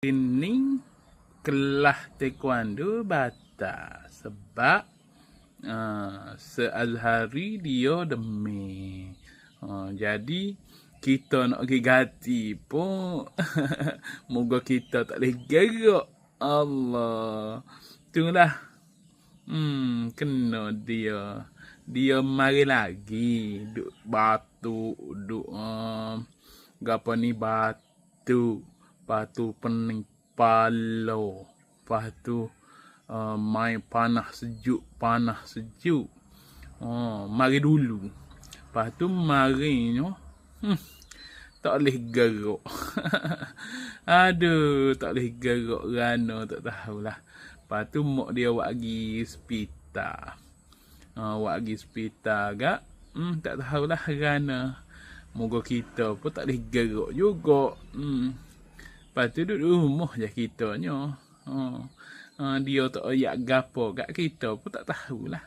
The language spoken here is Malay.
Ini kelas taekwondo batal sebab se-Azhari dia demi. Jadi kita nak pergi ganti pun moga kita tak boleh gerak. Allah. Itulah. Kena dia. Dia mari lagi duk batu, duk gapo ni batu pening palo. Lepas tu main panas sejuk. Mari dulu. Lepas tu marinya tak boleh gerak. Aduh, tak boleh gerak kerana tak tahulah. Lepas tu mak dia buat pergi hospital. Buat pergi hospital agak. Tak tahulah kerana. Moga kita pun tak boleh gerak juga. Lepas tu duduk rumah je kitanya. Dia tak ayak gapo kat kita pun tak tahulah.